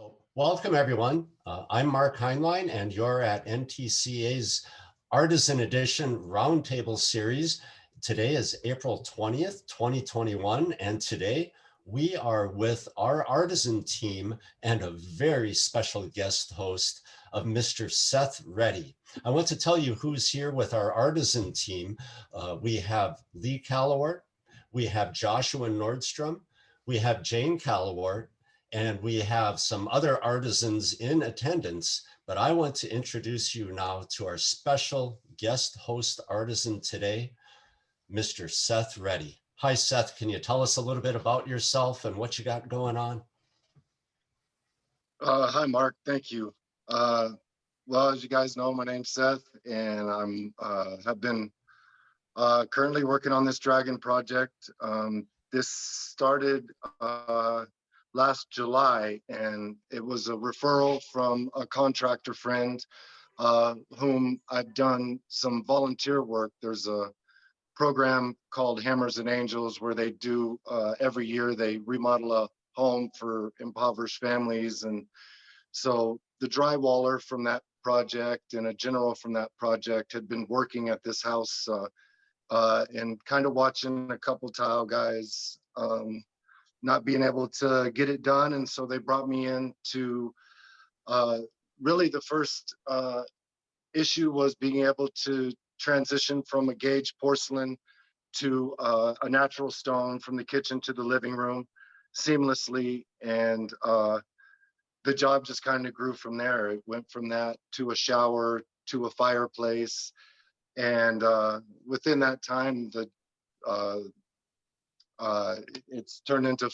So, welcome everyone. I'm Mark Heinlein, and you're at NTCA's Artisan Edition Roundtable series. Today is April 20th, 2021, and today we are with our Artisan team and a very special guest host of Mr. Seth Ready. I want to tell you who's here with our Artisan team. We have Lee Callawart, we have Joshua Nordstrom, we have Jane Callawart, and we have some other artisans in attendance, but I want to introduce you now to our special guest host artisan today, Mr. Seth Ready. Hi, Seth. Can you tell us a little bit about yourself and what you got going on? Hi, Mark. Thank you. Well, as you guys know, my name's Seth, and I'm have been currently working on this dragon project. This started last July, and it was a referral from a contractor friend whom I've done some volunteer work. There's a program called Hammers and Angels where they do every year they remodel a home for impoverished families. And so the drywaller from that project and a general from that project had been working at this house and kind of watching a couple tile guys not being able to get it done. And so they brought me in to really the first issue was being able to transition from a gauge porcelain to a natural stone from the kitchen to the living room seamlessly. And the job just kind of grew from there. It went from that to a shower to a fireplace. And within that time, it's turned into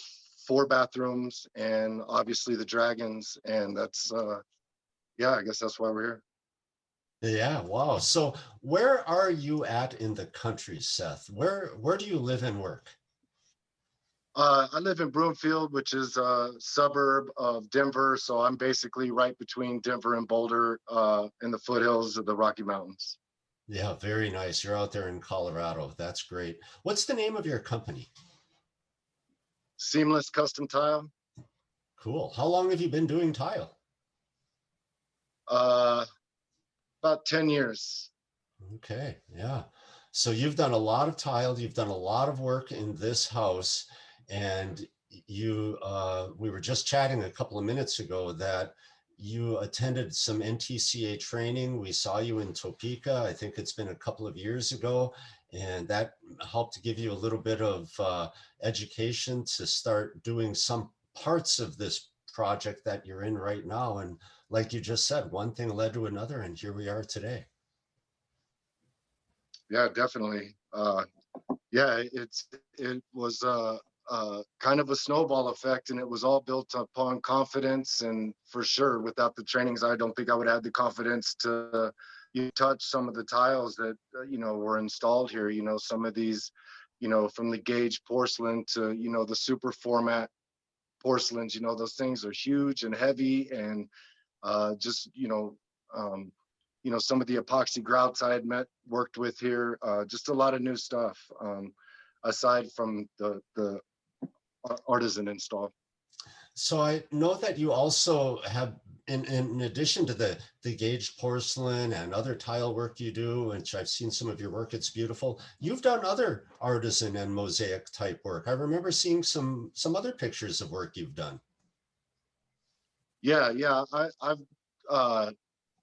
4 bathrooms and obviously the dragons. And that's, yeah, I guess that's why we're here. Yeah, wow. So where are you at in the country, Seth? Where do you live and work? I live in Broomfield, which is a suburb of Denver. So I'm basically right between Denver and Boulder in the foothills of the Rocky Mountains. Yeah, very nice. You're out there in Colorado. That's great. What's the name of your company? Seamless Custom Tile. Cool. How long have you been doing tile? About 10 years. Okay, yeah. So you've done a lot of tile, you've done a lot of work in this house, and we were just chatting a couple of minutes ago that you attended some NTCA training. We saw you in Topeka. I think it's been a couple of years ago, and that helped to give you a little bit of education to start doing some parts of this project that you're in right now. And like you just said, one thing led to another, and here we are today. Yeah, definitely. Yeah, it was kind of a snowball effect, and it was all built upon confidence. And for sure, without the trainings, I don't think I would have the confidence to touch some of the tiles that were installed here. Some of these, from the gauge porcelain to the super format porcelains. Those things are huge and heavy, and just some of the epoxy grouts I had worked with here, just a lot of new stuff aside from the artisan install. So I know that you also have, in addition to the gauge porcelain and other tile work you do, which I've seen some of your work, it's beautiful. You've done other artisan and mosaic type work. I remember seeing some other pictures of work you've done. Yeah, I've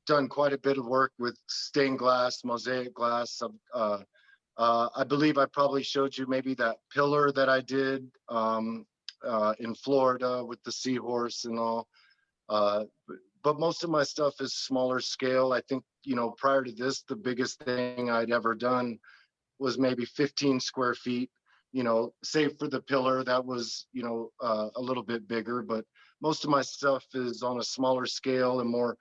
done quite a bit of work with stained glass, mosaic glass. I believe I probably showed you maybe that pillar that I did in Florida with the seahorse and all. But most of my stuff is smaller scale. I think, prior to this, the biggest thing I'd ever done was maybe 15 square feet, save for the pillar that was, a little bit bigger. But most of my stuff is on a smaller scale and more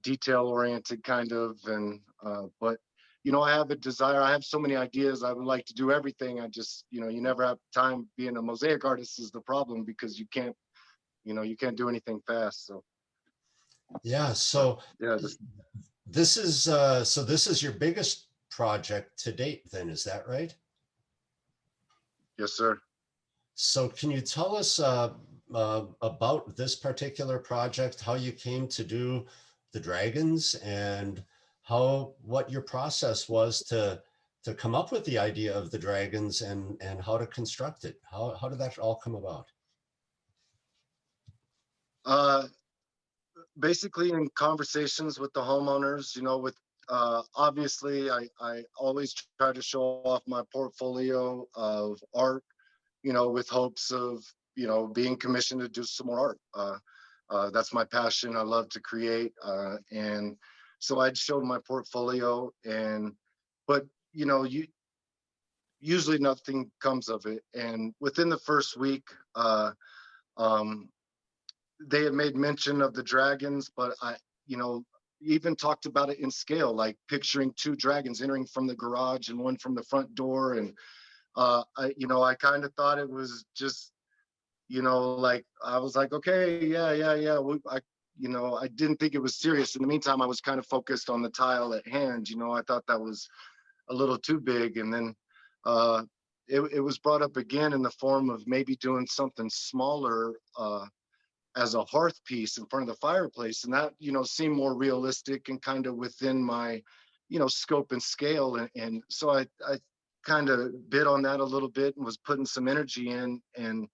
detail oriented kind of. And but I have a desire. I have so many ideas. I would like to do everything. I just, you never have time. Being a mosaic artist is the problem because you can't do anything fast. So yeah. So yeah, this is your biggest project to date, then, is that right? Yes, sir. So can you tell us about this particular project, how you came to do the dragons, and what your process was to come up with the idea of the dragons, and how to construct it? How did that all come about? Uh, Basically in conversations with the homeowners, with obviously I always try to show off my portfolio of art, with hopes of, being commissioned to do some more art. That's my passion. I love to create. And so I'd show my portfolio, but you usually nothing comes of it. And within the first week, um, they had made mention of the dragons, but I, even talked about it in scale, like picturing two dragons entering from the garage and one from the front door. And I kind of thought it was just, like I was like, okay, yeah. I didn't think it was serious. In the meantime, I was kind of focused on the tile at hand. I thought that was a little too big. And then it was brought up again in the form of maybe doing something smaller, as a hearth piece in front of the fireplace, and that seemed more realistic and kind of within my scope and scale. And so I kind of bid on that a little bit and was putting some energy in. And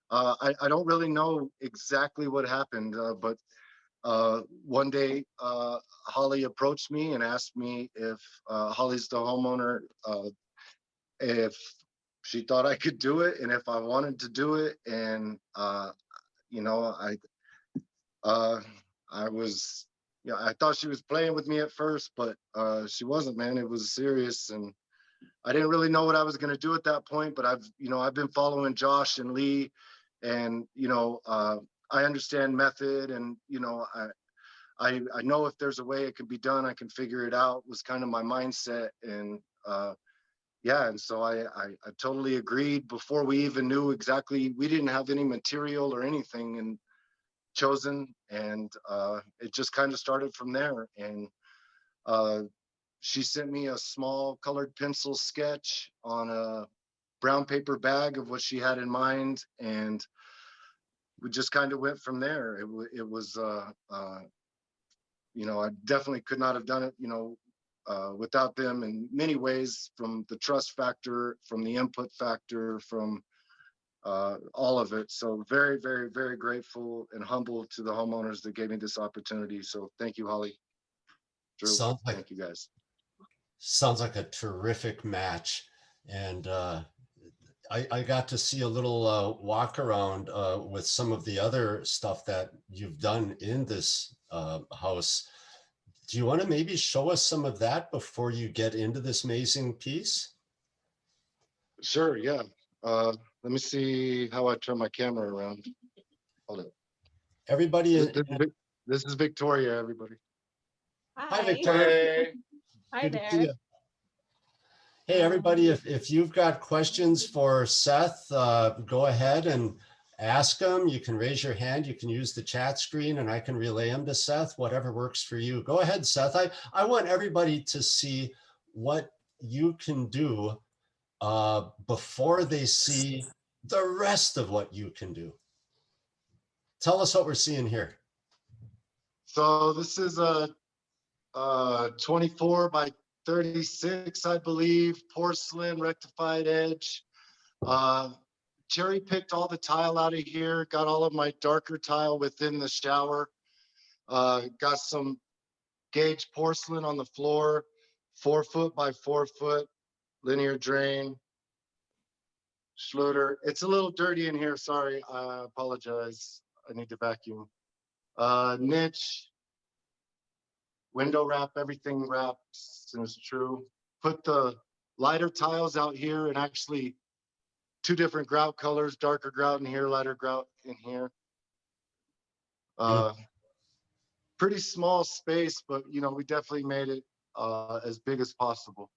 I don't really know exactly what happened, but one day Holly approached me and asked me if Holly's the homeowner, if she thought I could do it and if I wanted to do it. And uh, I was, I thought she was playing with me at first, but she wasn't, man. It was serious. And I didn't really know what I was going to do at that point, but I've been following Josh and Lee, and, I understand method, and, I know if there's a way it can be done, I can figure it out, was kind of my mindset. And yeah, and so I totally agreed before we even knew exactly. We didn't have any material or anything and chosen, and it just kind of started from there. And she sent me a small colored pencil sketch on a brown paper bag of what she had in mind, and we just kind of went from there. It was I definitely could not have done it without them in many ways, from the trust factor, from the input factor, from all of it. So very, very, very grateful and humble to the homeowners that gave me this opportunity. So thank you, Holly, Drew. Sounds like Thank you, guys. sounds like a terrific match. And I got to see a little walk around with some of the other stuff that you've done in this house. Do you want to maybe show us some of that before you get into this amazing piece? Sure, yeah. Let me see how I turn my camera around. Hold it. Everybody, This is Victoria, everybody. hi, Hi. Victoria. Hey. Hi Good to see there. you. Hey, everybody, if you've got questions for Seth, go ahead and ask them. You can raise your hand. You can use the chat screen, and I can relay them to Seth, whatever works for you. Go ahead, Seth. I want everybody to see what you can do before they see the rest of what you can do. Tell us what we're seeing here. So this is a 24 by 36, I believe, porcelain rectified edge. Cherry picked all the tile out of here, got all of my darker tile within the shower, got some gauge porcelain on the floor, 4 foot by 4 foot, linear drain, Schluter. It's a little dirty in here, sorry, I apologize. I need to vacuum. Niche, window wrap, everything wraps, and it's true. Put the lighter tiles out here, and actually 2 different grout colors, darker grout in here, lighter grout in here. Pretty small space, but we definitely made it as big as possible.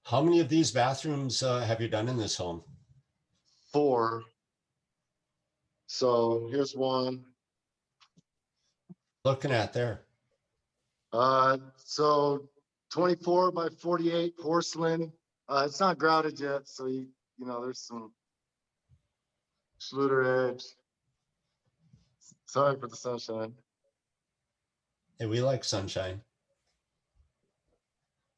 How many of these bathrooms have you done in this home? 4. So here's one. Looking at there. So 24 by 48 porcelain. It's not grouted yet, so there's some Schluter edge. Sorry for the sunshine. Hey, we like sunshine.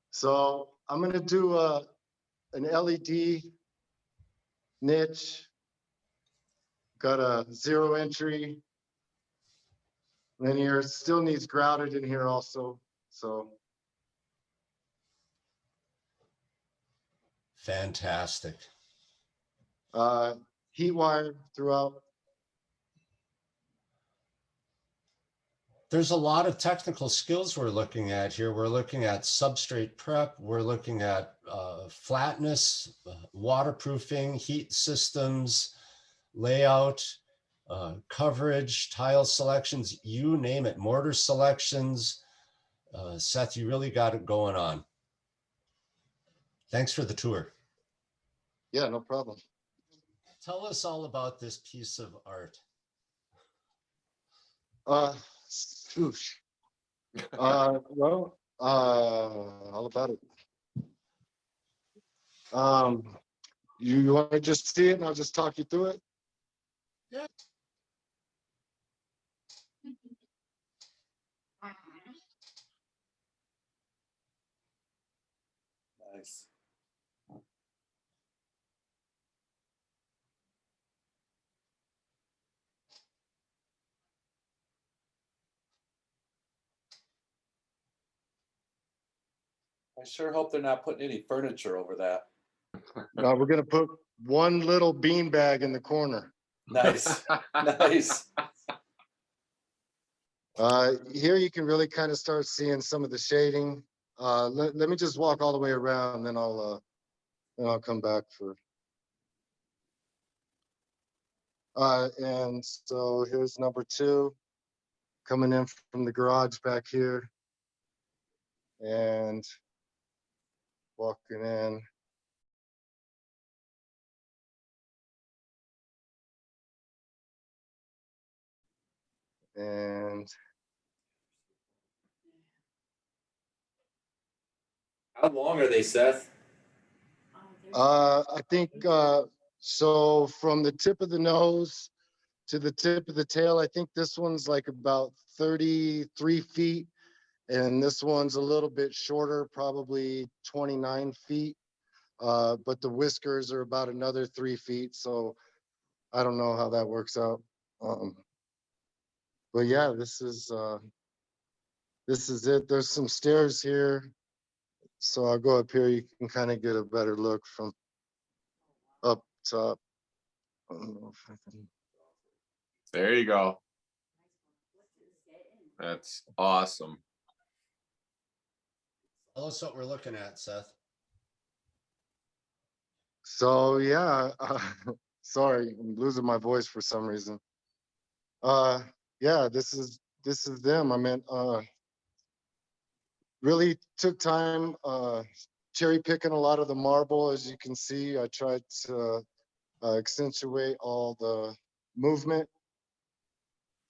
So I'm gonna do an LED niche. Got a 0 entry linear. Still needs grouted in here also. So Fantastic. heat wire throughout. There's a lot of technical skills we're looking at here. We're looking at substrate prep. We're looking at flatness, waterproofing, heat systems, layout, coverage, tile selections, you name it, mortar selections. Seth, you really got it going on. Thanks for the tour. Yeah, no problem. Tell us all about this piece of art. Swoosh. Well, all about it. You want to just see it and I'll just talk you through it? Yeah. Nice. I sure hope they're not putting any furniture over that. No, we're gonna put one little bean bag in the corner. Nice, nice. Here you can really kind of start seeing some of the shading. Let me just walk all the way around, then I'll come back for. And so here's number 2, coming in from the garage back here, and walking in. And How long are they, Seth? I think so from the tip of the nose to the tip of the tail, I think this one's like about 33 feet. And this one's a little bit shorter, probably 29 feet. But the whiskers are about another 3 feet. So I don't know how that works out. But yeah, this is it. There's some stairs here. So I'll go up here. You can kind of get a better look from up top. I don't know if I can. There you go. That's awesome. Tell us what we're looking at, Seth. So yeah, sorry, I'm losing my voice for some reason. Yeah, this is them. I mean, really took time cherry picking a lot of the marble. As you can see, I tried to accentuate all the movement.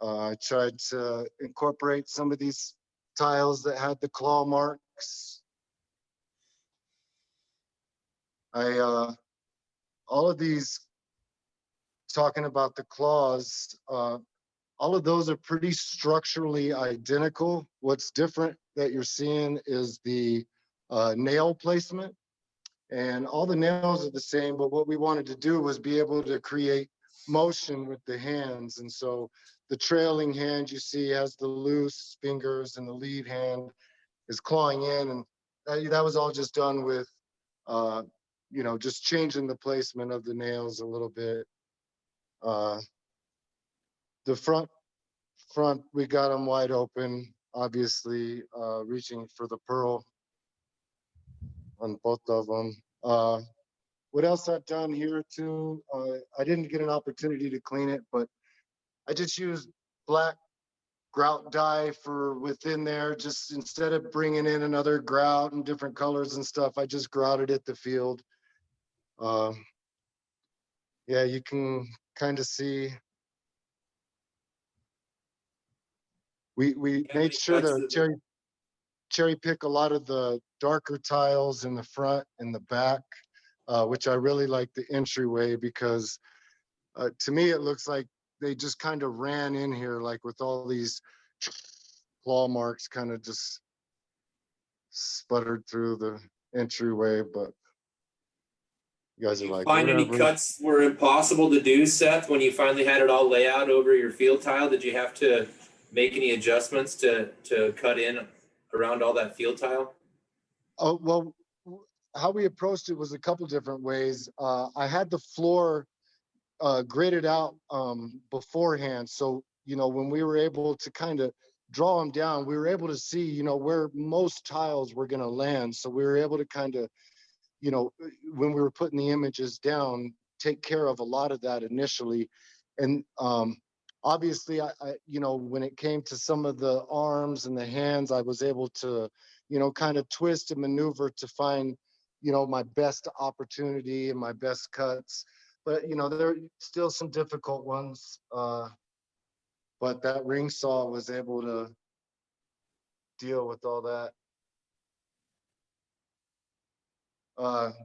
I tried to incorporate some of these tiles that had the claw marks. All of these, talking about the claws, all of those are pretty structurally identical. What's different that you're seeing is the nail placement, and all the nails are the same, but what we wanted to do was be able to create motion with the hands. And so the trailing hand you see has the loose fingers, and the lead hand is clawing in, and that was all just done with just changing the placement of the nails a little bit. The front, we got them wide open, obviously, reaching for the pearl on both of them. What else I've done here too, I didn't get an opportunity to clean it, but I just used black grout dye for within there. Just instead of bringing in another grout and different colors and stuff, I just grouted it the field. Yeah, you can kind of see. We made sure to cherry pick a lot of the darker tiles in the front and the back, which I really like the entryway, because to me it looks like they just kind of ran in here, like with all these claw marks kind of just sputtered through the entryway, but you guys Did are you like, find any whatever. cuts were impossible to do, Seth, when you finally had it all lay out over your field tile? Did you have to make any adjustments to cut in around all that field tile? Oh, well, how we approached it was a couple different ways. I had the floor gridded out beforehand. So, when we were able to kind of draw them down, we were able to see, where most tiles were going to land. So we were able to kind of, when we were putting the images down, take care of a lot of that initially. And obviously, I when it came to some of the arms and the hands, I was able to, kind of twist and maneuver to find, my best opportunity and my best cuts. But, there are still some difficult ones. But that ring saw was able to deal with all that.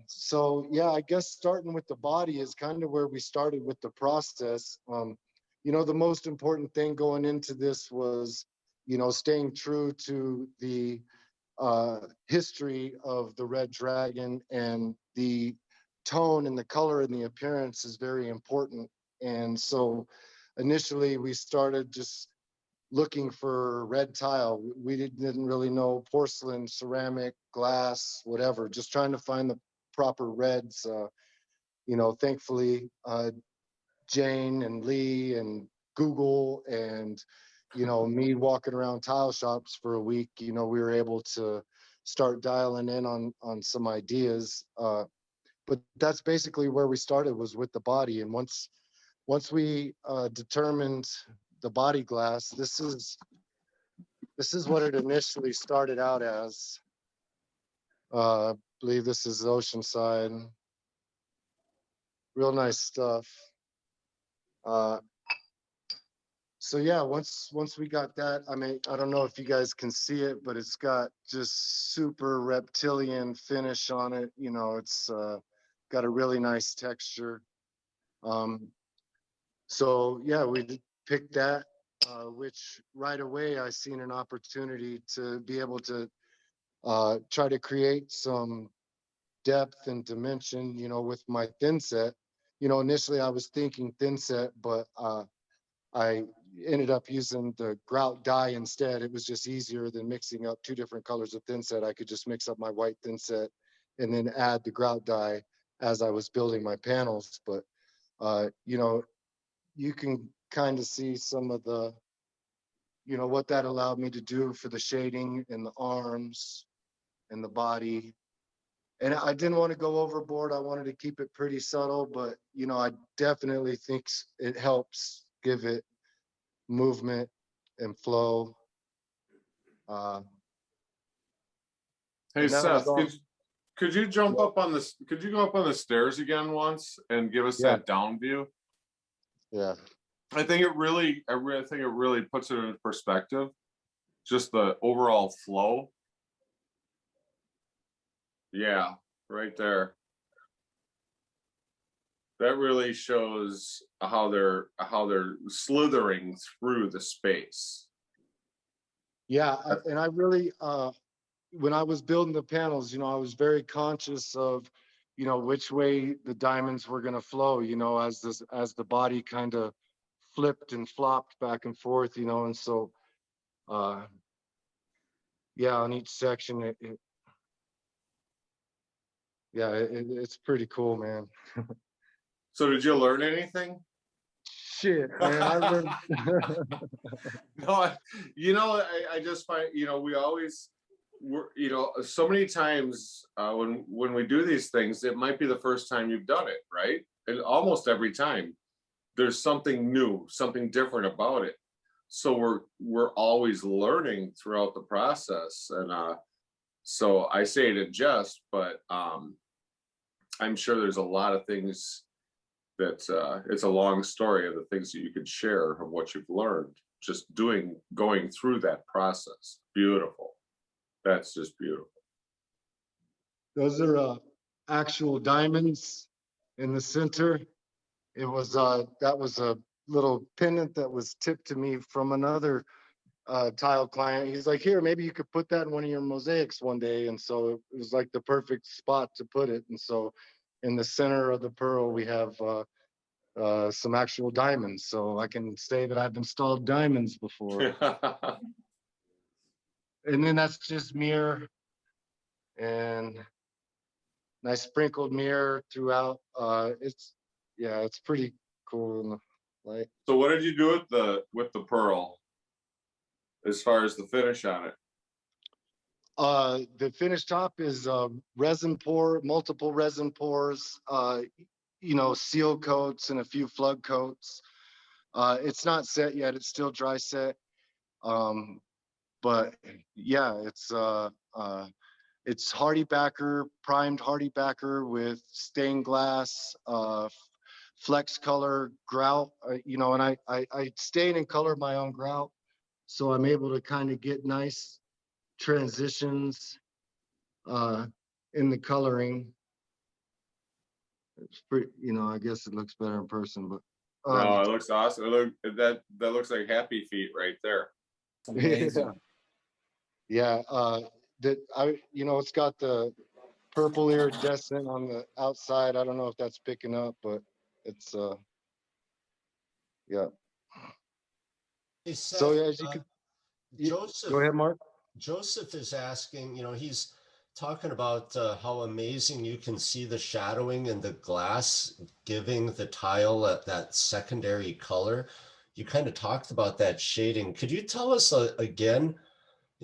So yeah, I guess starting with the body is kind of where we started with the process. The most important thing going into this was, staying true to the history of the red dragon, and the tone and the color and the appearance is very important. And so initially we started just looking for red tile. We didn't really know porcelain, ceramic, glass, whatever, just trying to find the proper reds. Thankfully, Jane and Lee and Google and, me walking around tile shops for a week, we were able to start dialing in on some ideas. But that's basically where we started, was with the body. And once we determined the body glass, this is what it initially started out as. I believe this is Oceanside. Real nice stuff. So yeah, once we got that, I mean, I don't know if you guys can see it, but it's got just super reptilian finish on it. It's got a really nice texture. So yeah, we picked that, which right away I seen an opportunity to be able to try to create some depth and dimension, with my thin set. Initially I was thinking thin set, but I ended up using the grout dye instead. It was just easier than mixing up two different colors of thin set. I could just mix up my white thin set and then add the grout dye as I was building my panels. But, you can kind of see some of the, what that allowed me to do for the shading and the arms and the body. And I didn't want to go overboard. I wanted to keep it pretty subtle, but, I definitely think it helps give it movement and flow. Hey, And that was Seth, all. could you jump up on this? Could you go up on the stairs again once and give us Yeah. that down view? Yeah. I think it really puts it in perspective. Just the overall flow. Yeah, right there. That really shows how they're slithering through the space. Yeah. And I really, when I was building the panels, I was very conscious of, which way the diamonds were going to flow, as the body kind of flipped and flopped back and forth, and so, yeah, on each section, it's pretty cool, man. So did you learn anything? Shit, man, I learned. No, I just find, we always, so many times when we do these things, it might be the first time you've done it, right? And almost every time there's something new, something different about it. So we're always learning throughout the process. And so I say it in jest, but I'm sure there's a lot of things that it's a long story of the things that you could share of what you've learned just going through that process. Beautiful. That's just beautiful. Those are actual diamonds in the center. It was that was a little pendant that was tipped to me from another tile client. He's like, here, maybe you could put that in one of your mosaics one day. And so it was like the perfect spot to put it. And so in the center of the pearl, we have some actual diamonds. So I can say that I've installed diamonds before. And then that's just mirror, and nice sprinkled mirror throughout. It's pretty cool in the light. So what did you do with the pearl as far as the finish on it? The finished top is resin pour, multiple resin pours, seal coats and a few flood coats. It's not set yet, it's still dry set. But yeah, it's hardy backer, primed hardy backer with stained glass, flex color grout, and I stain and color my own grout. So I'm able to kind of get nice transitions in the coloring. It's pretty, I guess it looks better in person, but No, it looks awesome. That looks like happy feet right there. Amazing. Yeah, it's got the purple iridescent on the outside. I don't know if that's picking up, but it's yeah. Hey, Seth, So yeah, as you could, Joseph, go ahead, Mark. Joseph is asking, he's talking about how amazing you can see the shadowing in the glass, giving the tile that secondary color. You kind of talked about that shading. Could you tell us again,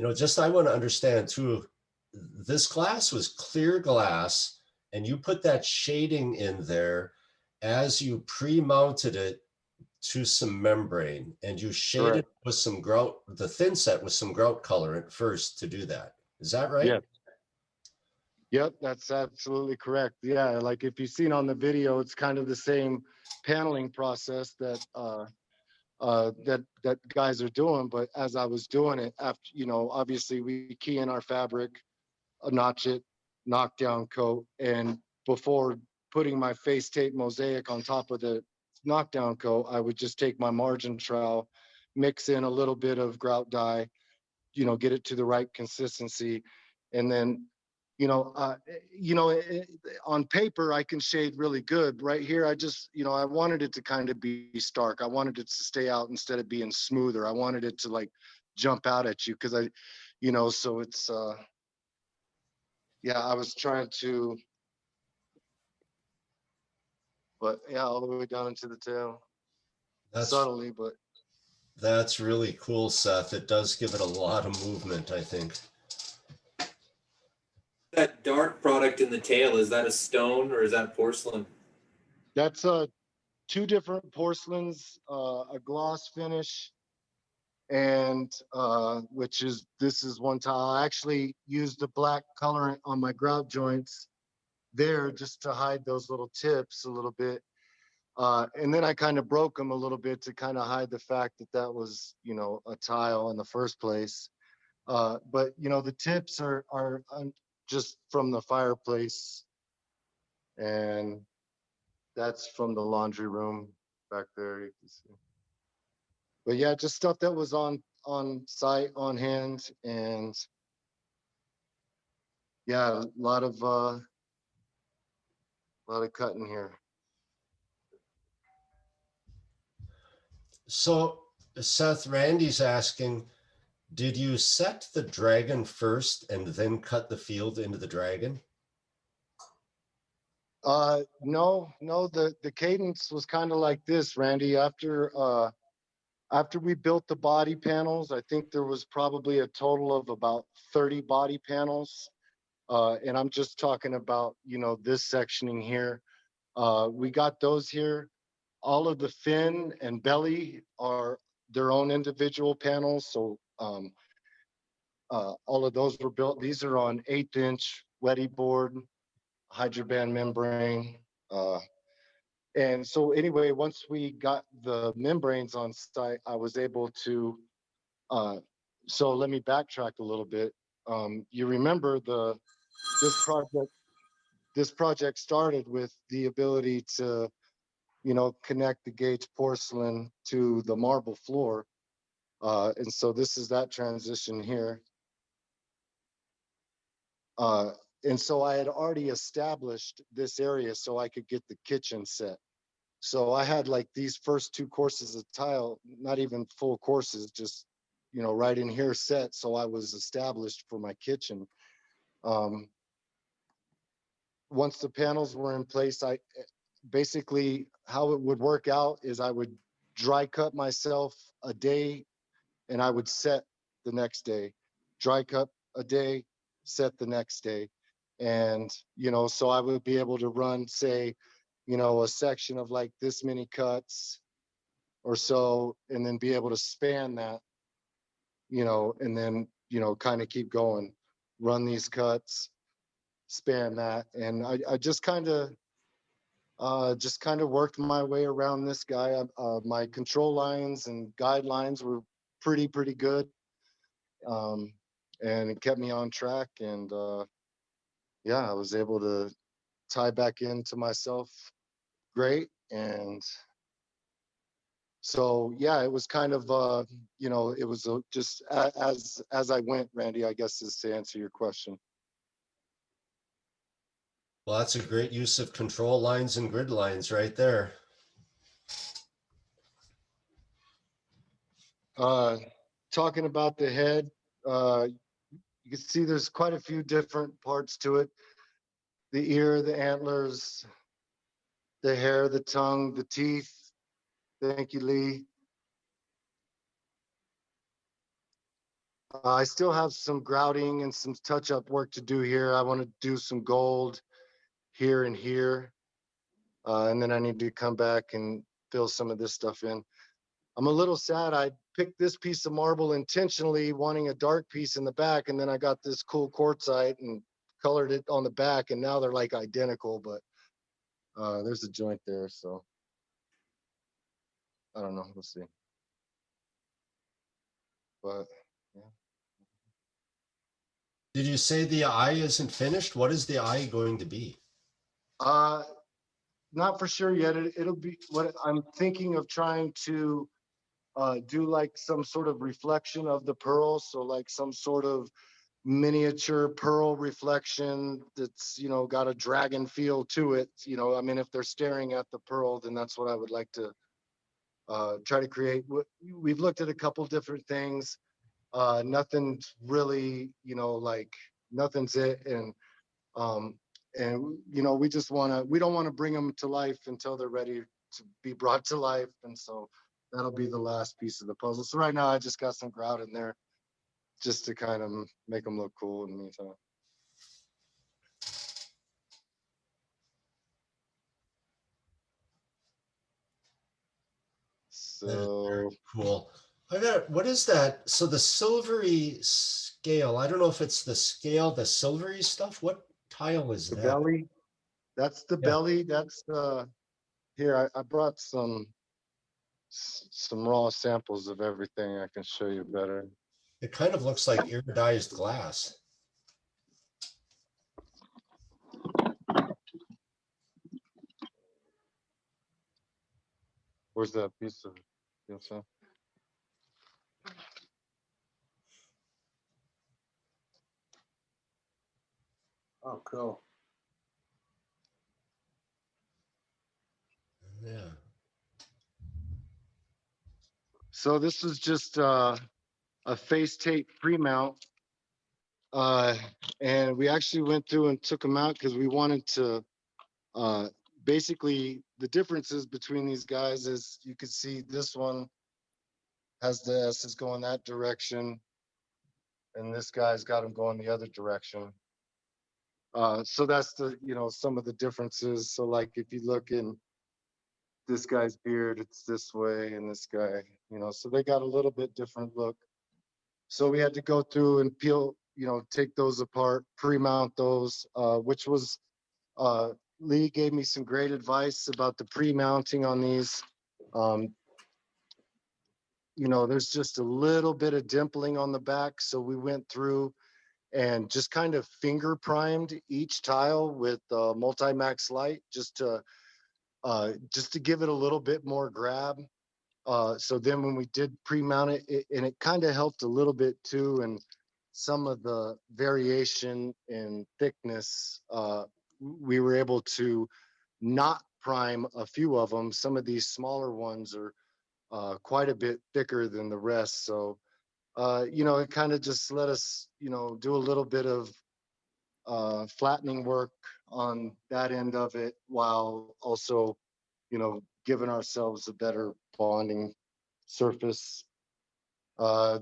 I want to understand too, this glass was clear glass and you put that shading in there as you pre-mounted it to some membrane, and you shaded with some grout, the thin set with some grout color at first to do that. Is that right? Yeah. Yep, that's absolutely correct. Yeah, like if you've seen on the video, it's kind of the same paneling process that that guys are doing. But as I was doing it, after obviously we key in our fabric, notch it, knockdown coat, and before putting my face tape mosaic on top of the knockdown coat, I would just take my margin trowel, mix in a little bit of grout dye, get it to the right consistency, and then on paper I can shade really good. Right here, I just I wanted it to kind of be stark. I wanted it to stay out instead of being smoother. I wanted it to like jump out at you because so it's I was trying to, but yeah, all the way down into the tail. That's Subtly, but that's really cool, Seth. It does give it a lot of movement, I think. That dark product in the tail, is that a stone or is that porcelain? that's two different porcelains, a gloss finish, and this is one tile. I actually used the black colorant on my grout joints there just to hide those little tips a little bit. And then I kind of broke them a little bit to kind of hide the fact that that was, a tile in the first place. But, the tips are just from the fireplace, and that's from the laundry room back there. You can see. But yeah, just stuff that was on site, on hand, and yeah, a lot of cutting here. So Seth, Randy's asking, did you set the dragon first and then cut the field into the dragon? No, the cadence was kind of like this, Randy. After we built the body panels, I think there was probably a total of about 30 body panels. And I'm just talking about, this sectioning here. We got those here. All of the fin and belly are their own individual panels. So all of those were built. These are on 1/8" Weddy board, Hydraband membrane. And so anyway, once we got the membranes on site, I was able to, so let me backtrack a little bit. You remember this project started with the ability to connect the gauge porcelain to the marble floor. And so this is that transition here. And so I had already established this area so I could get the kitchen set. So I had like these first 2 courses of tile, not even full courses, just, right in here set. So I was established for my kitchen. Once the panels were in place, I basically, how it would work out is I would dry cut myself a day and I would set the next day, dry cut a day, set the next day. And, so I would be able to run, say, a section of like this many cuts or so, and then be able to span that, and then, kind of keep going, run these cuts, span that. And I just kind of worked my way around this guy. My control lines and guidelines were pretty good. And it kept me on track. And I was able to tie back into myself great. And so, it was kind of, it was just as I went, Randy, I guess, is to answer your question. Well, that's a great use of control lines and grid lines right there. Talking about the head, you can see there's quite a few different parts to it. The ear, the antlers, the hair, the tongue, the teeth. Thank you, Lee. I still have some grouting and some touch-up work to do here. I want to do some gold here and here. And then I need to come back and fill some of this stuff in. I'm a little sad. I picked this piece of marble intentionally, wanting a dark piece in the back, and then I got this cool quartzite and colored it on the back, and now they're like identical, but there's a joint there, so I don't know. We'll see. But yeah. Did you say the eye isn't finished? What is the eye going to be? Not for sure yet. It'll be what I'm thinking of trying to do, like some sort of reflection of the pearl. So like some sort of miniature pearl reflection that's, got a dragon feel to it. I mean, if they're staring at the pearl, then that's what I would like to try to create. We've looked at a couple different things. Nothing's really, like nothing's it. And we just we don't want to bring them to life until they're ready to be brought to life. And so that'll be the last piece of the puzzle. So right now I just got some grout in there just to kind of make them look cool in the meantime. So cool. What is that? So the silvery scale, I don't know if it's the scale, the silvery stuff. What tile is the that? belly, that's the belly. That's here, I brought some raw samples of everything. I can show you better. It kind of looks like iridized glass. Where's that piece of it? Oh, cool. Yeah. So this is just a face tape pre-mount. And we actually went through and took them out because we wanted to basically, the differences between these guys is you can see this one has the S's going that direction, and this guy's got them going the other direction. So that's the, some of the differences. So like if you look in this guy's beard, it's this way, and this guy, so they got a little bit different look. So we had to go through and peel, take those apart, pre-mount those, which was, Lee gave me some great advice about the pre-mounting on these. There's just a little bit of dimpling on the back. So we went through and just kind of finger primed each tile with multi-max light just to just to give it a little bit more grab. So then when we did pre-mount it, and it kind of helped a little bit too, and some of the variation in thickness, we were able to not prime a few of them. Some of these smaller ones are quite a bit thicker than the rest. So, it kind of just let us, do a little bit of flattening work on that end of it, while also, giving ourselves a better bonding surface.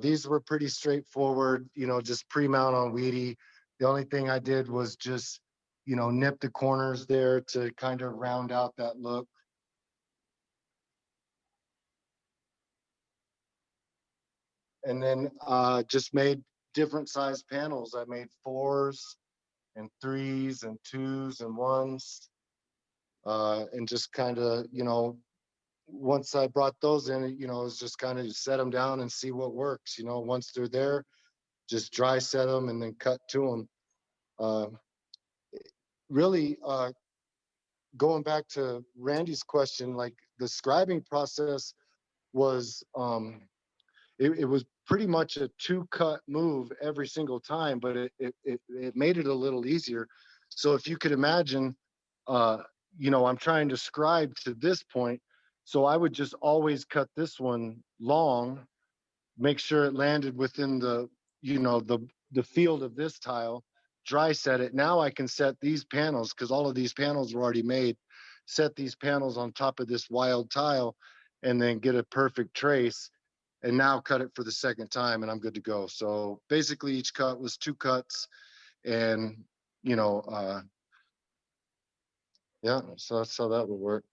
These were pretty straightforward, just pre-mount on Weedy. The only thing I did was just, nip the corners there to kind of round out that look. And then just made different size panels. I made 4s and 3s and 2s and 1s. And just kind of, once I brought those in, it was just kind of set them down and see what works. Once they're there, just dry set them and then cut to them. Really, going back to Randy's question, like the scribing process was, it was pretty much a 2-cut move every single time, but it made it a little easier. So if you could imagine, I'm trying to scribe to this point, so I would just always cut this one long, make sure it landed within the, the field of this tile, dry set it. Now I can set these panels, because all of these panels were already made, set these panels on top of this wild tile, and then get a perfect trace, and now cut it for the second time, and I'm good to go. So basically each cut was 2 cuts, and yeah, so that's how that would work.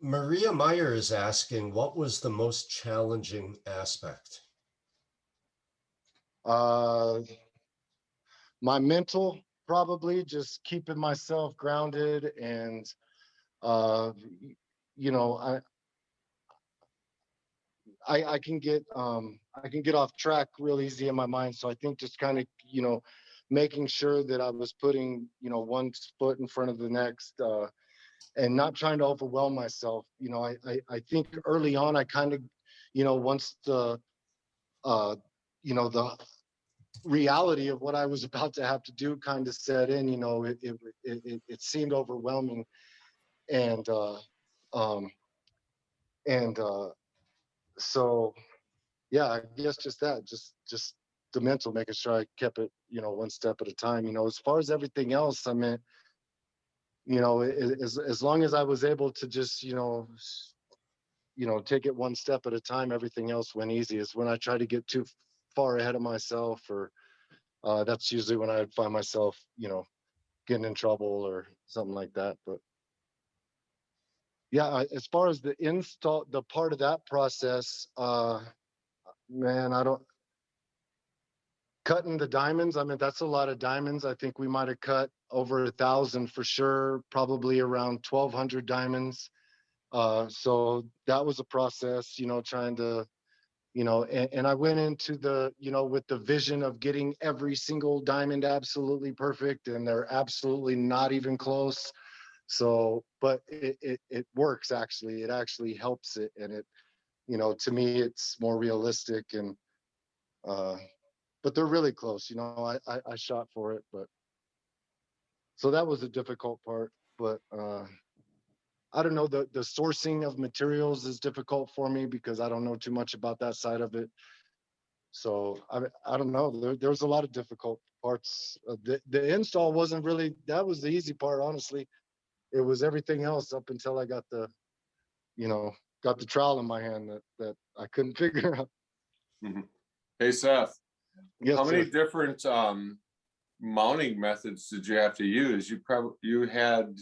Maria Meyer is asking, what was the most challenging aspect? My mental, probably just keeping myself grounded, and I can get off track real easy in my mind. So I think just kind of making sure that I was putting one foot in front of the next, and not trying to overwhelm myself. I think early on I kind of once the the reality of what I was about to have to do kind of set in, it seemed overwhelming, and so yeah, I guess just that, just the mental, making sure I kept it, one step at a time. As far as everything else, I mean, as long as I was able to just, take it one step at a time, everything else went easy. Is when I try to get too far ahead of myself, or that's usually when I would find myself, getting in trouble or something like that. But yeah, as far as the install, the part of that process, man, I don't, cutting the diamonds, I mean, that's a lot of diamonds. I think we might have cut over 1,000 for sure, probably around 1,200 diamonds. So that was a process, trying to, and I went into the, with the vision of getting every single diamond absolutely perfect, and they're absolutely not even close. So, but it works actually. It actually helps it, and it, to me, it's more realistic, and but they're really close. I shot for it, but so that was a difficult part. But I don't know, the sourcing of materials is difficult for me because I don't know too much about that side of it. So I don't know. There was a lot of difficult parts. The install wasn't really, that was the easy part, honestly. It was everything else up until I got the, got the trowel in my hand that I couldn't figure out. Mhm. Hey, Seth, Yes, how many sir. different mounting methods did you have to use? You had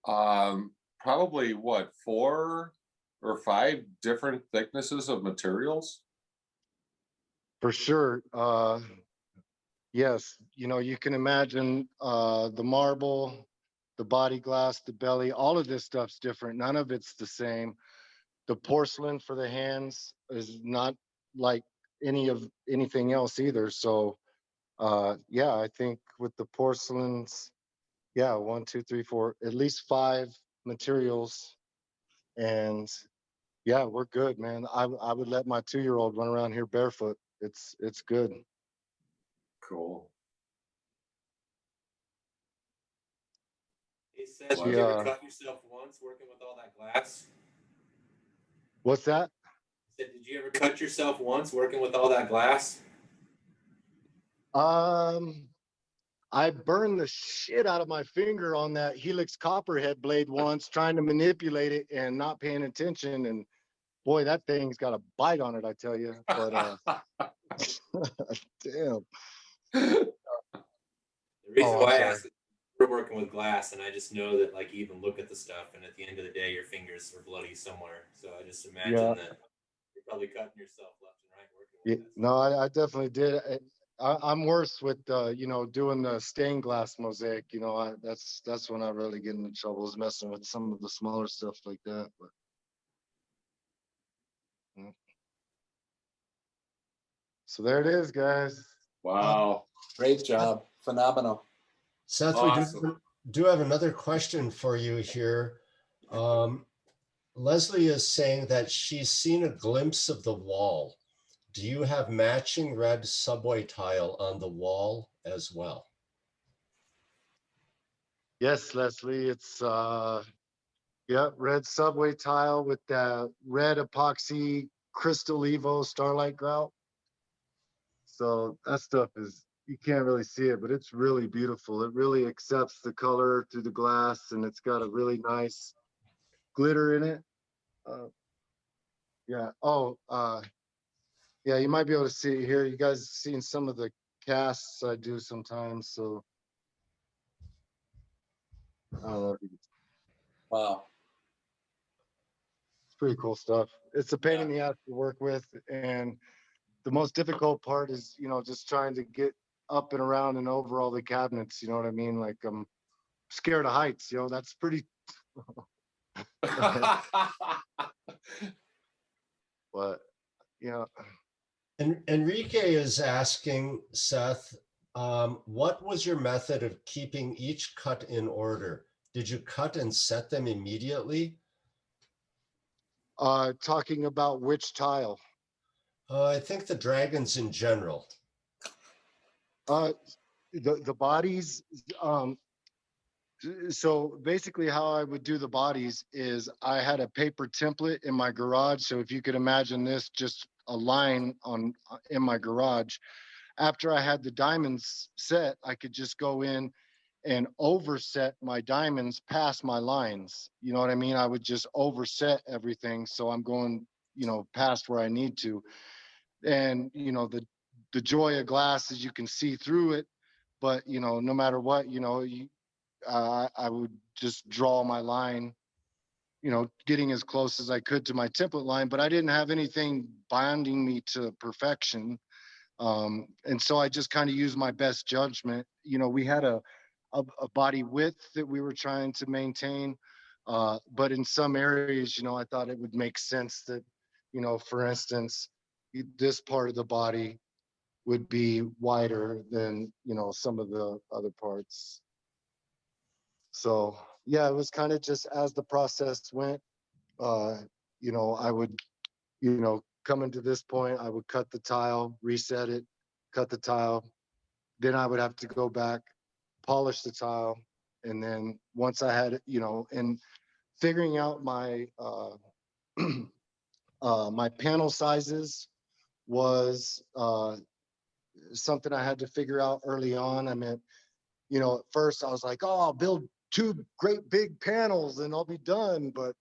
probably what, 4 or 5 different thicknesses of materials? For sure. Yes, you can imagine the marble, the body glass, the belly, all of this stuff's different. None of it's the same. The porcelain for the hands is not like anything else either. So yeah, I think with the porcelains, yeah, 1, 2, 3, 4, at least 5 materials, and yeah, we're good, man. I would let my 2-year-old run around here barefoot. It's good. Cool. He said, did you ever cut yourself once working with all that glass? What's that? He said, did you ever cut yourself once working with all that glass? I burned the shit out of my finger on that Helix copperhead blade once, trying to manipulate it and not paying attention. And boy, that thing's got a bite on it, I tell you. But damn. The reason why I sorry. asked is we're working with glass, and I just know that, like, you even look at the stuff, and at the end of the day, your fingers are bloody somewhere. So I just imagine that you're probably cutting yourself left and right working with that. No, I definitely did. I'm worse with doing the stained glass mosaic. That's when I really get into trouble, is messing with some of the smaller stuff like that. But so there it is, guys. Wow. Great job. Phenomenal. Seth, Awesome. we do have another question for you here. Leslie is saying that she's seen a glimpse of the wall. Do you have matching red subway tile on the wall as well? Yes, Leslie, it's red subway tile with that red epoxy crystal Evo starlight grout. So that stuff is, you can't really see it, but it's really beautiful. It really accepts the color through the glass, and it's got a really nice glitter in it. You might be able to see it here. You guys seen some of the casts I do sometimes, so I don't know. Wow. It's pretty cool stuff. It's a pain in the ass to work with, and the most difficult part is, just trying to get up and around and over all the cabinets. You know what I mean? Like, I'm scared of heights. That's pretty. But Enrique is asking, Seth, what was your method of keeping each cut in order? Did you cut and set them immediately? Talking about which tile? I think the dragons in general. The bodies. So basically how I would do the bodies is I had a paper template in my garage. So if you could imagine this, just a line in my garage. After I had the diamonds set, I could just go in and overset my diamonds past my lines. You know what I mean? I would just overset everything. So I'm going, past where I need to. And, the joy of glass is you can see through it, but, no matter what, I would just draw my line, getting as close as I could to my template line, but I didn't have anything binding me to perfection. And so I just kind of used my best judgment. We had a body width that we were trying to maintain. But in some areas, I thought it would make sense that, for instance, this part of the body would be wider than, some of the other parts. So yeah, it was kind of just as the process went, I would, come into this point, I would cut the tile, reset it, cut the tile. Then I would have to go back, polish the tile. And then once I had, and figuring out my, my panel sizes was something I had to figure out early on. I mean, at first I was like, oh, I'll build 2 great big panels and I'll be done. But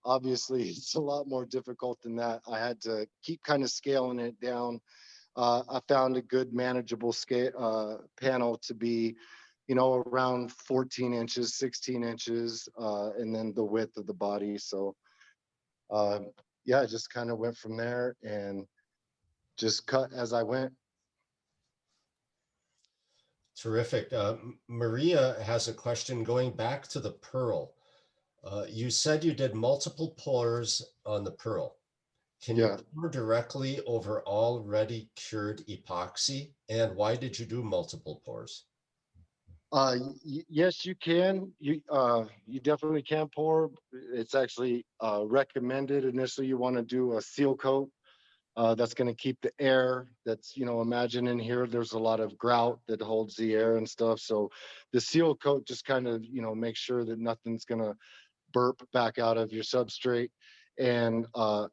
obviously it's a lot more difficult than that. I had to keep kind of scaling it down. I found a good manageable scale panel to be, around 14 inches, 16 inches, and then the width of the body. So I just kind of went from there and just cut as I went. Terrific. Maria has a question going back to the pearl. You said you did multiple pours on the pearl. Can you pour directly over already cured epoxy? And why did you do multiple pours? Yes, you can. You definitely can pour. It's actually recommended. Initially, you want to do a seal coat. That's going to keep the air. That's, imagine in here, there's a lot of grout that holds the air and stuff. So the seal coat just kind of, make sure that nothing's going to burp back out of your substrate. And but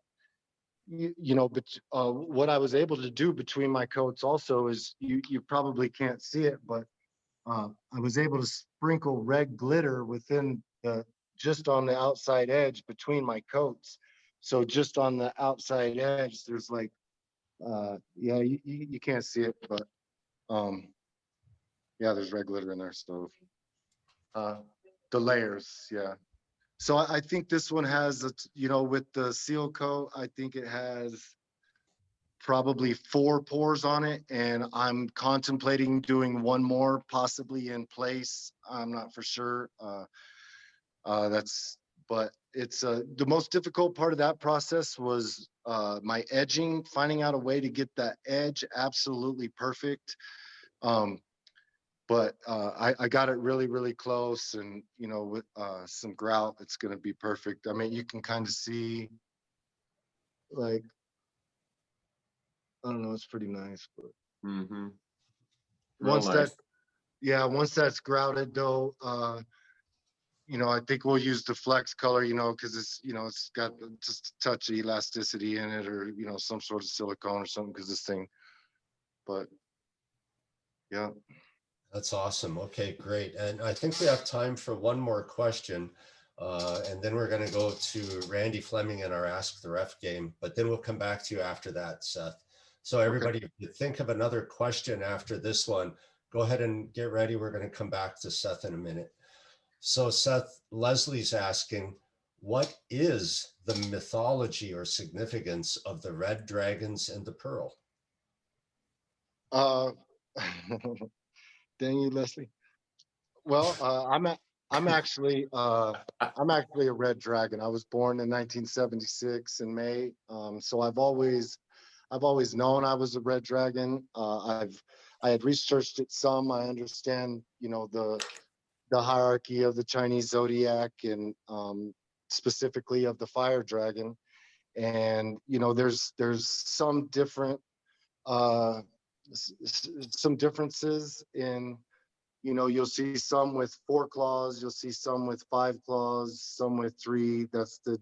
what I was able to do between my coats also is you probably can't see it, but I was able to sprinkle red glitter within just on the outside edge between my coats. So just on the outside edge, there's like, yeah, you can't see it, but yeah, there's red glitter in there. So the layers, yeah. So I think this one has, with the seal coat, I think it has probably 4 pours on it, and I'm contemplating doing one more possibly in place. I'm not for sure. But it's the most difficult part of that process was my edging, finding out a way to get that edge absolutely perfect. But I got it really, really close, and with some grout, it's going to be perfect. I mean, you can kind of see, like, I don't know, it's pretty nice, but Mm-hmm. once nice. that, yeah, once that's grouted though, I think we'll use the flex color, because it's got just a touch of elasticity in it, or some sort of silicone or something, because this thing. But yeah. That's awesome. Okay, great. And I think we have time for one more question. And then we're going to go to Randy Fleming in our Ask the Ref game, but then we'll come back to you after that, Seth. So everybody, if you think of another question after this one, go ahead and get ready. We're going to come back to Seth in a minute. So Seth, Leslie's asking, what is the mythology or significance of the red dragons and the pearl? Dang you, Leslie. Well, I'm actually a red dragon. I was born in 1976 in May. So I've always known I was a red dragon. I had researched it some. I understand, the hierarchy of the Chinese zodiac, and specifically of the fire dragon. And there's some some differences in, you'll see some with 4 claws, you'll see some with 5 claws, some with 3. That's the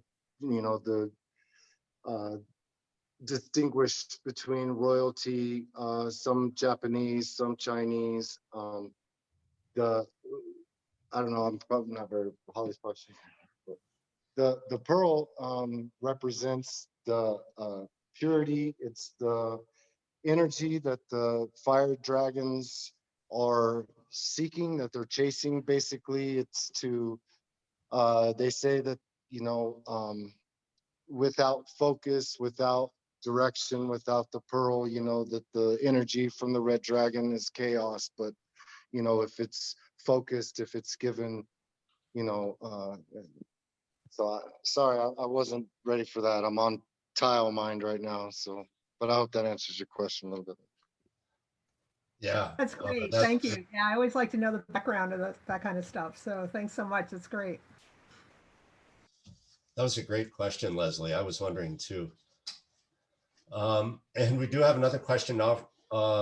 distinguished between royalty, some Japanese, some Chinese. The I don't know, I'm probably not very Holly's question. The pearl represents the purity. It's the energy that the fire dragons are seeking, that they're chasing. Basically, it's to they say that, without focus, without direction, without the pearl, that the energy from the red dragon is chaos. But if it's focused, if it's given, so sorry, I wasn't ready for that. I'm on tile mind right now. So, but I hope that answers your question a little bit. Yeah. That's great. Thank you. Yeah, I always like to know the background of that kind of stuff. So thanks so much. It's great. That was a great question, Leslie. I was wondering too. And we do have another question now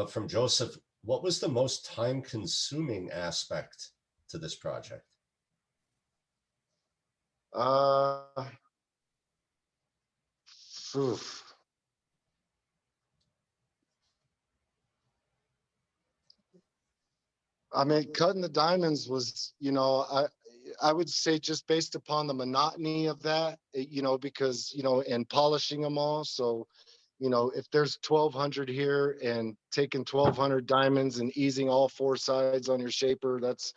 from Joseph. What was the most time-consuming aspect to this project? Oof. I mean, cutting the diamonds was, I would say just based upon the monotony of that, because, and polishing them all. So, if there's 1,200 here and taking 1,200 diamonds and easing all 4 sides on your shaper, that's,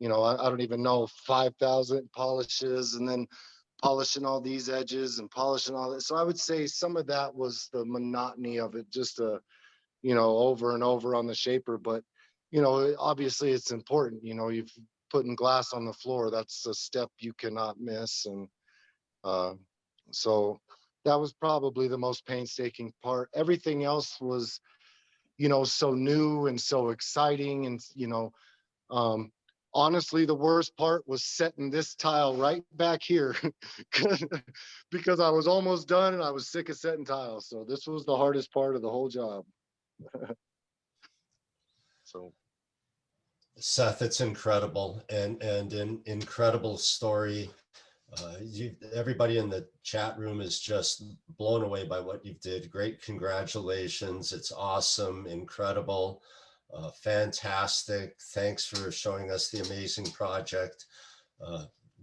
I don't even know, 5,000 polishes, and then polishing all these edges and polishing all that. So I would say some of that was the monotony of it, just over and over on the shaper. But obviously it's important. You've putting glass on the floor. That's a step you cannot miss. And so that was probably the most painstaking part. Everything else was, so new and so exciting. And, honestly, the worst part was setting this tile right back here because I was almost done and I was sick of setting tiles. So this was the hardest part of the whole job. So Seth, it's incredible and an incredible story. Everybody in the chat room is just blown away by what you did. Great, congratulations. It's awesome, incredible, fantastic. Thanks for showing us the amazing project.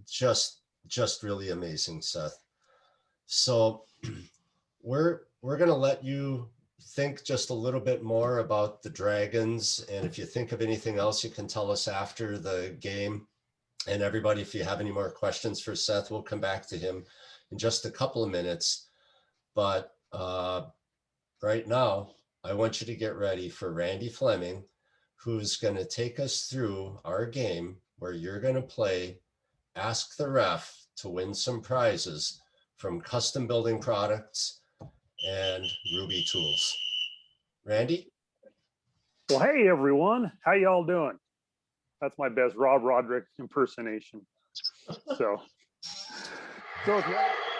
Just really amazing, Seth. So we're going to let you think just a little bit more about the dragons. And if you think of anything else, you can tell us after the game. And everybody, if you have any more questions for Seth, we'll come back to him in just a couple of minutes. But right now, I want you to get ready for Randy Fleming, who's going to take us through our game where you're going to play Ask the Ref to win some prizes from Custom Building Products and Ruby Tools. Randy? Well, hey, everyone. How y'all doing? That's my best Rob Roderick impersonation. So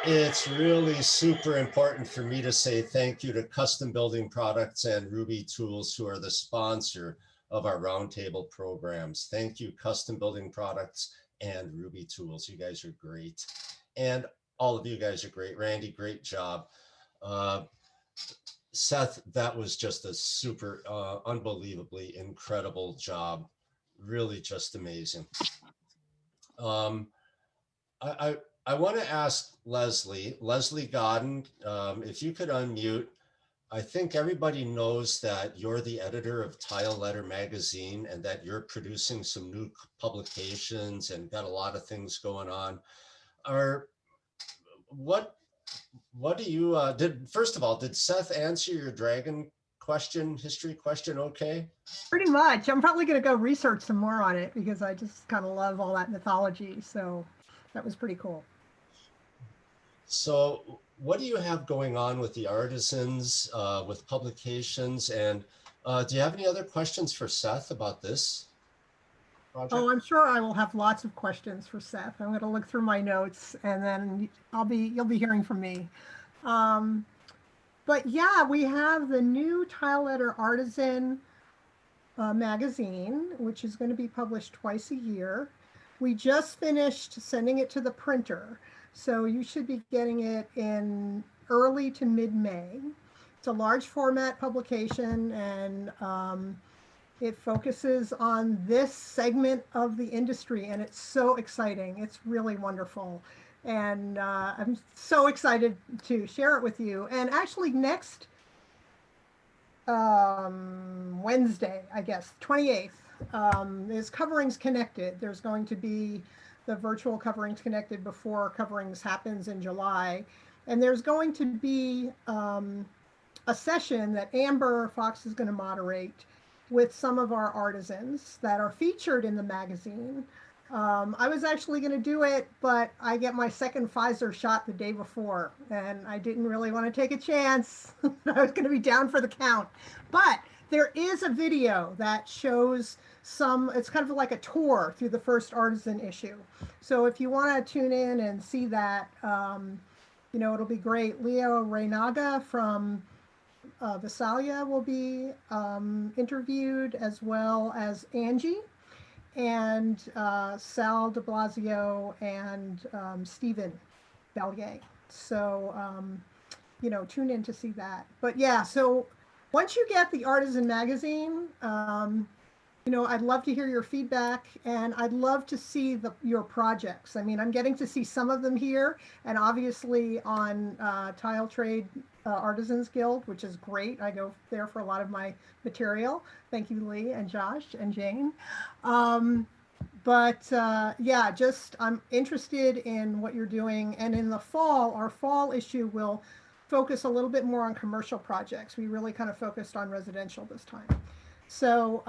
it's really super important for me to say thank you to Custom Building Products and Ruby Tools, who are the sponsor of our Roundtable programs. Thank you, Custom Building Products and Ruby Tools. You guys are great. And all of you guys are great. Randy, great job. Seth, that was just a super, unbelievably incredible job. Really just amazing. I want to ask Leslie Godden, if you could unmute. I think everybody knows that you're the editor of Tile Letter Magazine and that you're producing some new publications and got a lot of things going on. What do you, first of all, did Seth answer your dragon history question okay? Pretty much. I'm probably going to go research some more on it because I just kind of love all that mythology. So that was pretty cool. So what do you have going on with the Artisans, with publications? And do you have any other questions for Seth about this project? Oh, I'm sure I will have lots of questions for Seth. I'm going to look through my notes and then you'll be hearing from me. But yeah, we have the new Tile Letter Artisan magazine, which is going to be published twice a year. We just finished sending it to the printer, so you should be getting it in early to mid-May. It's a large format publication, and it focuses on this segment of the industry, and it's so exciting. It's really wonderful. And I'm so excited to share it with you. And actually next Wednesday, I guess, 28th, is Coverings Connected. There's going to be the virtual Coverings Connected before Coverings happens in July. And there's going to be a session that Amber Fox is going to moderate with some of our artisans that are featured in the magazine. I was actually going to do it, but I get my second Pfizer shot the day before, and I didn't really want to take a chance. I was going to be down for the count. But there is a video that shows it's kind of like a tour through the first Artisan issue. So if you want to tune in and see that, it'll be great. Leo Reynaga from Visalia will be interviewed, as well as Angie and Sal de Blasio and Stephen Bellier. So, tune in to see that. But yeah, so once you get the Artisan magazine, I'd love to hear your feedback, and I'd love to see your projects. I mean, I'm getting to see some of them here, and obviously on Tile Trade Artisans Guild, which is great. I go there for a lot of my material. Thank you, Lee and Josh and Jane. Yeah, just I'm interested in what you're doing. And in the fall, our fall issue will focus a little bit more on commercial projects. We really kind of focused on residential this time. So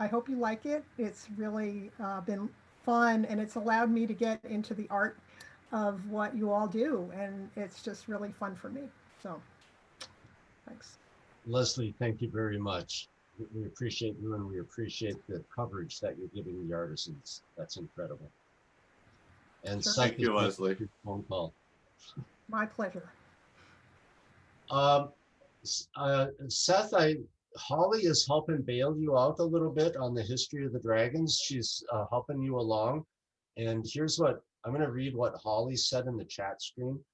I hope you like it. It's really been fun, and it's allowed me to get into the art of what you all do. And it's just really fun for me. So thanks. Leslie, thank you very much. we appreciate you, and we appreciate the coverage that you're giving the artisans. That's incredible. And Sure. Thank you, Leslie. Phone call. My pleasure. Seth, Holly is helping bail you out a little bit on the history of the dragons. She's helping you along. And here's what I'm going to read what Holly said in the chat screen.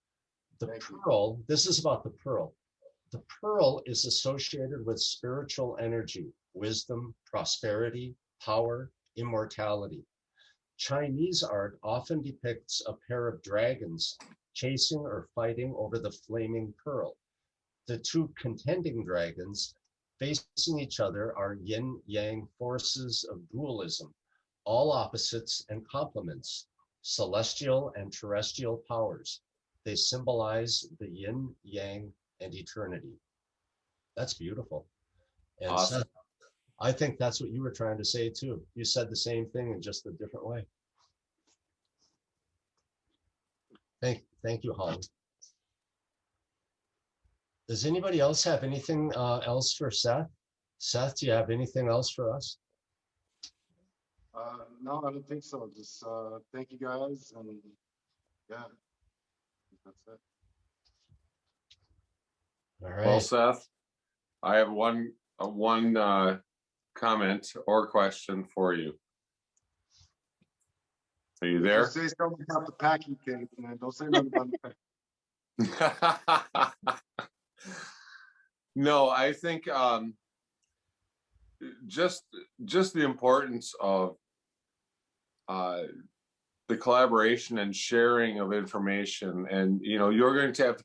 The pearl, this is about the pearl. The pearl is associated with spiritual energy, wisdom, prosperity, power, immortality. Chinese art often depicts a pair of dragons chasing or fighting over the flaming pearl. The two contending dragons facing each other are yin-yang forces of dualism, all opposites and complements, celestial and terrestrial powers. They symbolize the yin-yang and eternity. That's beautiful. And Awesome. Seth, I think that's what you were trying to say too. You said the same thing in just a different way. Thank you, Holly. Does anybody else have anything else for Seth? Seth, do you have anything else for us? No, I don't think so. Just thank you guys, and yeah, that's it. All right. Well, Seth, I have one comment or question for you. Are you there? Don't say something about the packing case, man. Don't say nothing about the packing. No, I think just the importance of the collaboration and sharing of information, and you're going to have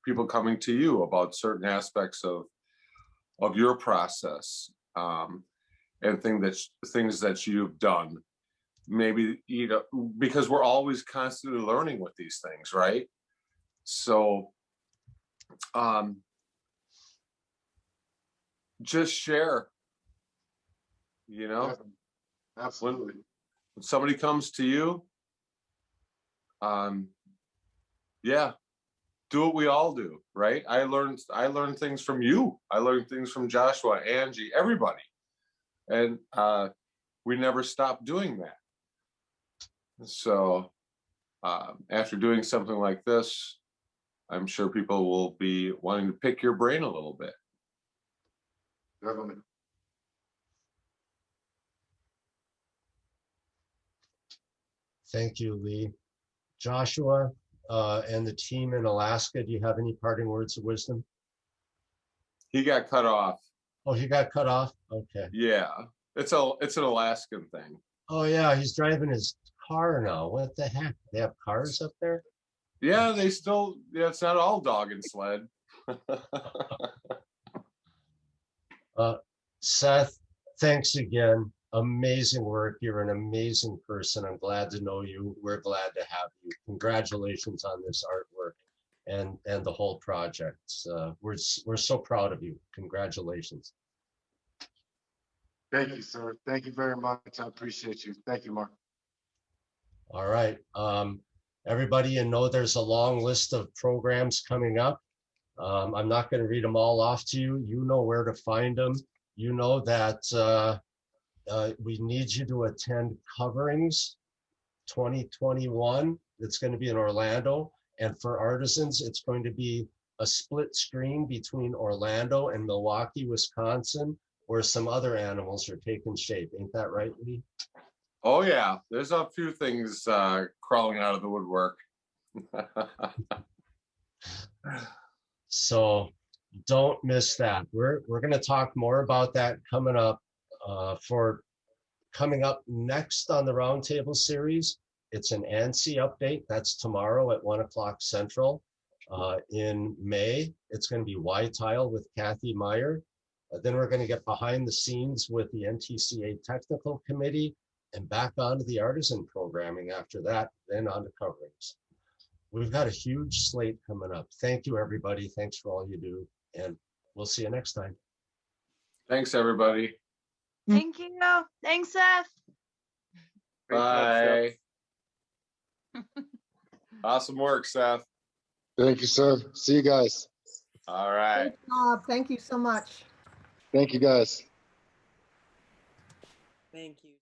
people coming to you about certain aspects of your process, and things that you've done. Maybe because we're always constantly learning with these things, right? So just share, Yeah, absolutely. when somebody comes to you, yeah, do what we all do, right? I learned things from you. I learned things from Joshua, Angie, everybody. And we never stop doing that. So after doing something like this, I'm sure people will be wanting to pick your brain a little bit. Definitely. Thank you, Lee. Joshua and the team in Alaska, do you have any parting words of wisdom? He got cut off. Oh, he got cut off? Okay. Yeah, it's an Alaskan thing. Oh yeah, he's driving his car now. What the heck? They have cars up there? Yeah, it's not all dog and sled. Seth, thanks again. Amazing work. You're an amazing person. I'm glad to know you. We're glad to have you. Congratulations on this artwork and the whole project. We're so proud of you. Congratulations. Thank you, sir. Thank you very much. I appreciate you. Thank you, Mark. All right. Everybody, you know there's a long list of programs coming up. I'm not going to read them all off to you. You know where to find them. You know that we need you to attend Coverings 2021. It's going to be in Orlando. And for artisans, it's going to be a split screen between Orlando and Milwaukee, Wisconsin, where some other animals are taking shape. Ain't that right, Lee? Oh yeah, there's a few things crawling out of the woodwork. So don't miss that. We're going to talk more about that coming up. Coming up next on the Roundtable series, it's an ANSI update. That's tomorrow at 1 o'clock Central. In May, it's going to be Y-Tile with Kathy Meyer. Then we're going to get behind the scenes with the NTCA Technical Committee and back onto the Artisan programming after that, then on to Coverings. We've got a huge slate coming up. Thank you, everybody. Thanks for all you do. And we'll see you next time. Thanks, everybody. Thank you. Thanks, Seth. Bye. Awesome work, Seth. Thank you, sir. See you guys. All right. Thank you so much. Thank you, guys. Thank you.